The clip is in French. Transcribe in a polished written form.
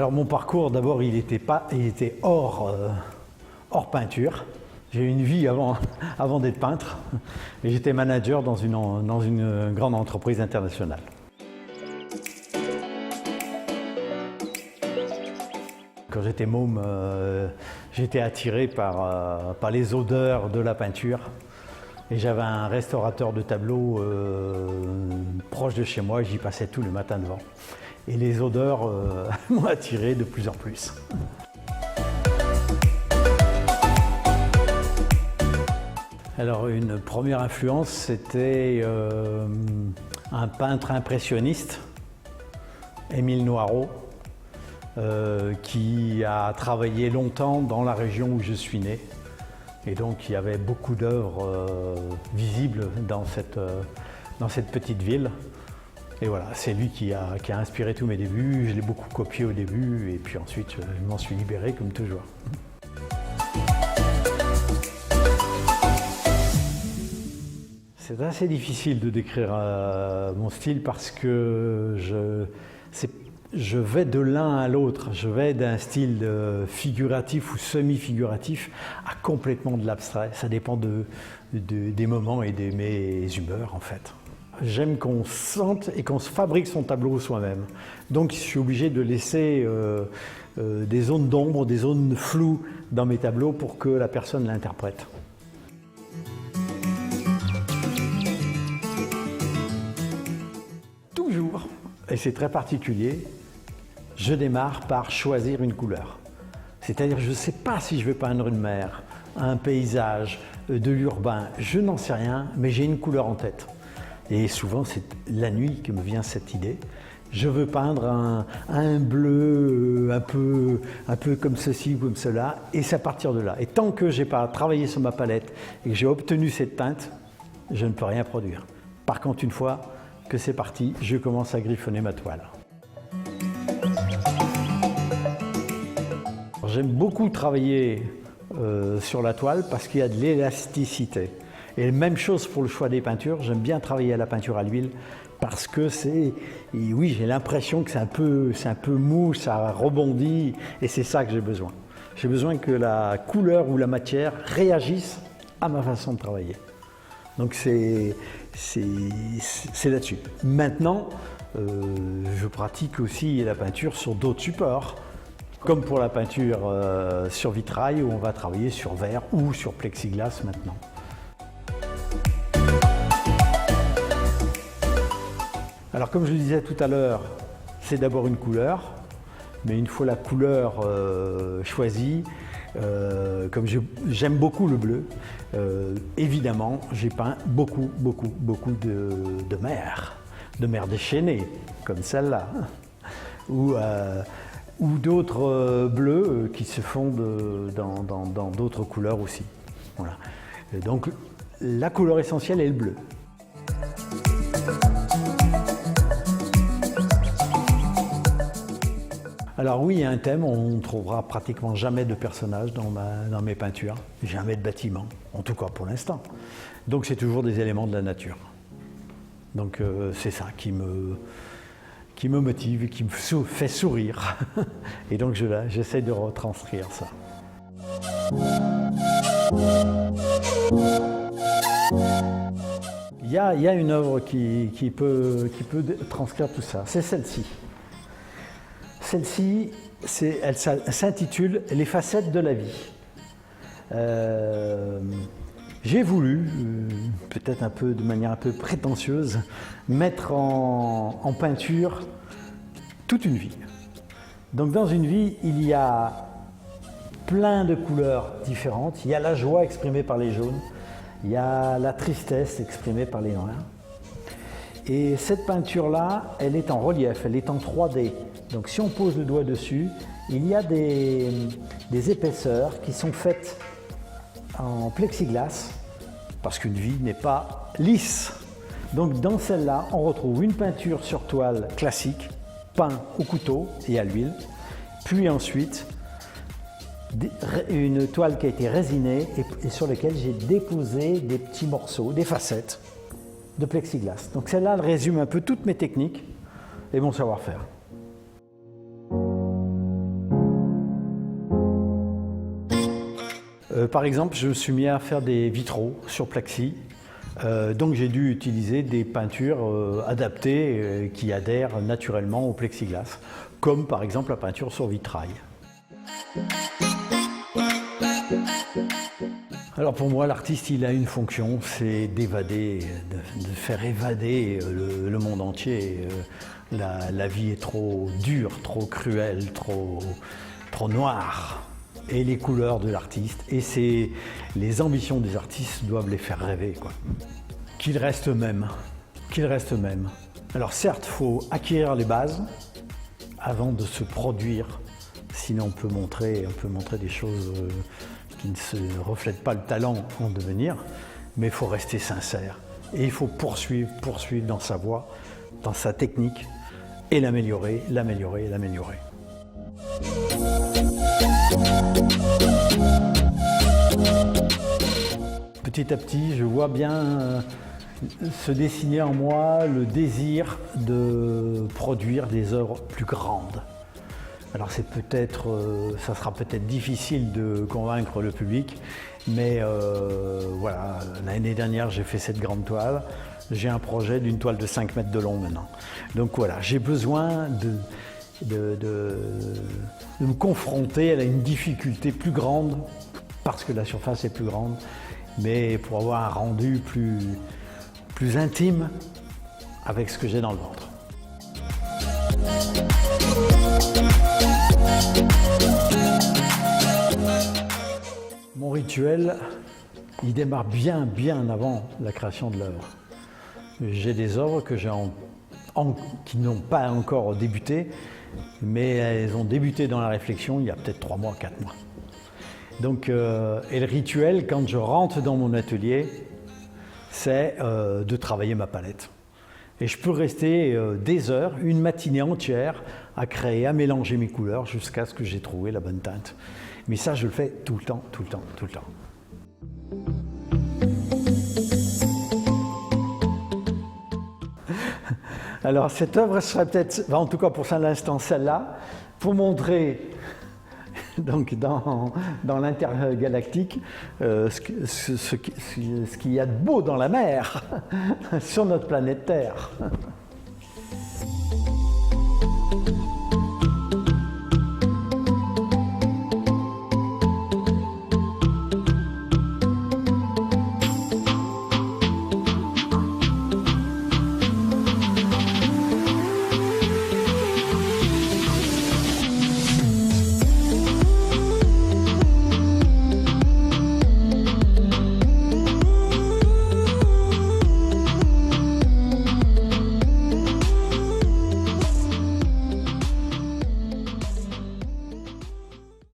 Alors mon parcours, d'abord, il était hors peinture. J'ai eu une vie avant d'être peintre et j'étais manager dans une grande entreprise internationale. Quand j'étais môme, j'étais attiré par les odeurs de la peinture. Et j'avais un restaurateur de tableaux proche de chez moi, j'y passais tout le matin devant. Et les odeurs m'ont attiré de plus en plus. Alors une première influence, c'était un peintre impressionniste, Émile Noireau, qui a travaillé longtemps dans la région où je suis né. Et donc il y avait beaucoup d'œuvres visibles dans cette petite ville. Et voilà, c'est lui qui a inspiré tous mes débuts. Je l'ai beaucoup copié au début et puis ensuite je m'en suis libéré comme toujours. C'est assez difficile de décrire mon style parce que je vais de l'un à l'autre. Je vais d'un style figuratif ou semi-figuratif à complètement de l'abstrait. Ça dépend des moments et de mes humeurs en fait. J'aime qu'on sente et qu'on se fabrique son tableau soi-même. Donc je suis obligé de laisser des zones d'ombre, des zones floues dans mes tableaux pour que la personne l'interprète. Toujours, et c'est très particulier, je démarre par choisir une couleur. C'est-à-dire je ne sais pas si je vais peindre une mer, un paysage, de l'urbain, je n'en sais rien, mais j'ai une couleur en tête. Et souvent c'est la nuit que me vient cette idée. Je veux peindre un bleu un peu comme ceci ou comme cela, et c'est à partir de là. Et tant que je n'ai pas travaillé sur ma palette et que j'ai obtenu cette teinte, je ne peux rien produire. Par contre, une fois que c'est parti, je commence à griffonner ma toile. J'aime beaucoup travailler sur la toile parce qu'il y a de l'élasticité. Et même chose pour le choix des peintures, j'aime bien travailler à la peinture à l'huile parce que oui, j'ai l'impression que c'est un peu mou, ça rebondit et c'est ça que j'ai besoin. J'ai besoin que la couleur ou la matière réagisse à ma façon de travailler. Donc c'est là-dessus. Maintenant, je pratique aussi la peinture sur d'autres supports, comme pour la peinture sur vitrail où on va travailler sur verre ou sur plexiglas maintenant. Alors comme je le disais tout à l'heure, c'est d'abord une couleur, mais une fois la couleur choisie, comme j'aime beaucoup le bleu, évidemment j'ai peint beaucoup de mers déchaînées, comme celle-là, ou d'autres bleus qui se fondent dans d'autres couleurs aussi. Voilà. Et donc la couleur essentielle est le bleu. Alors oui, il y a un thème, on ne trouvera pratiquement jamais de personnages dans mes peintures, jamais de bâtiments, en tout cas pour l'instant. Donc c'est toujours des éléments de la nature. Donc c'est ça qui me motive et qui me fait sourire. Et donc j'essaie de retranscrire ça. Il y a une œuvre qui peut transcrire tout ça, c'est celle-ci. Celle-ci, elle s'intitule « Les facettes de la vie ». J'ai voulu, peut-être de manière un peu prétentieuse, mettre en peinture toute une vie. Donc dans une vie, il y a plein de couleurs différentes. Il y a la joie exprimée par les jaunes, il y a la tristesse exprimée par les noirs. Et cette peinture-là, elle est en relief, elle est en 3D. Donc si on pose le doigt dessus, il y a des épaisseurs qui sont faites en plexiglas, parce qu'une vie n'est pas lisse. Donc dans celle-là, on retrouve une peinture sur toile classique, peint au couteau et à l'huile, puis ensuite une toile qui a été résinée et sur laquelle j'ai déposé des petits morceaux, des facettes de plexiglas. Donc celle-là, elle résume un peu toutes mes techniques et mon savoir-faire. Par exemple, je me suis mis à faire des vitraux sur plexi. Donc j'ai dû utiliser des peintures adaptées qui adhèrent naturellement au plexiglas, comme par exemple la peinture sur vitrail. Alors pour moi, l'artiste, il a une fonction, c'est d'évader, de faire évader le monde entier. La vie est trop dure, trop cruelle, trop noire. Et les couleurs de l'artiste, et les ambitions des artistes doivent les faire rêver, quoi. Qu'ils restent eux-mêmes, qu'ils restent eux-mêmes. Alors certes, il faut acquérir les bases avant de se produire, sinon on peut montrer des choses qui ne se reflètent pas le talent en devenir, mais il faut rester sincère. Et il faut poursuivre dans sa voie, dans sa technique, et l'améliorer, l'améliorer, l'améliorer. Petit à petit, je vois bien se dessiner en moi le désir de produire des œuvres plus grandes. Alors ça sera peut-être difficile de convaincre le public, mais voilà, l'année dernière j'ai fait cette grande toile. J'ai un projet d'une toile de 5 mètres de long maintenant. Donc voilà, j'ai besoin de me confronter à une difficulté plus grande, parce que la surface est plus grande, mais pour avoir un rendu plus intime avec ce que j'ai dans le ventre. Mon rituel, il démarre bien avant la création de l'œuvre. J'ai des œuvres qui n'ont pas encore débuté, mais elles ont débuté dans la réflexion il y a peut-être 3 mois, 4 mois. Donc, et le rituel, quand je rentre dans mon atelier, c'est de travailler ma palette. Et je peux rester des heures, une matinée entière, à créer, à mélanger mes couleurs jusqu'à ce que j'ai trouvé la bonne teinte. Mais ça, je le fais tout le temps, tout le temps, tout le temps. Alors cette œuvre serait peut-être, en tout cas pour l'instant celle-là, pour montrer donc dans l'intergalactique ce qu'il y a de beau dans la mer sur notre planète Terre.